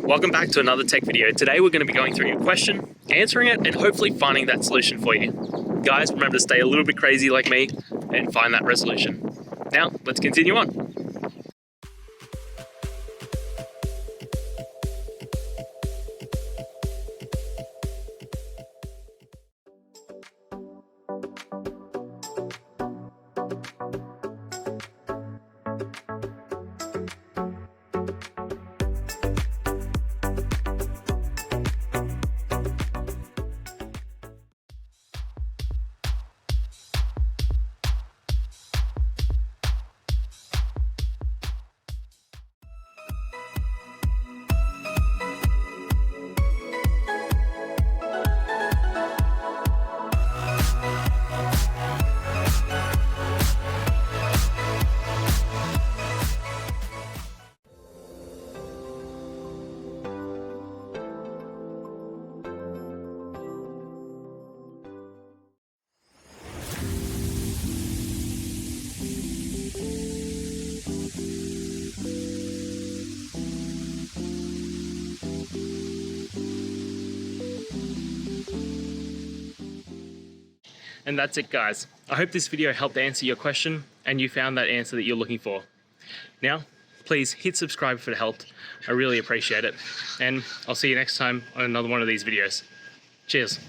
welcome back to another tech video. Today we're going to be going through your question, answering it, and hopefully finding that solution for you. Guys, remember to stay a little bit crazy like me and find that resolution. Now, let's continue on. And that's it, guys. I hope this video helped answer your question and you found that answer that you're looking for. Now, please hit subscribe if it helped. I really appreciate it. And I'll see you next time on another one of these videos. Cheers.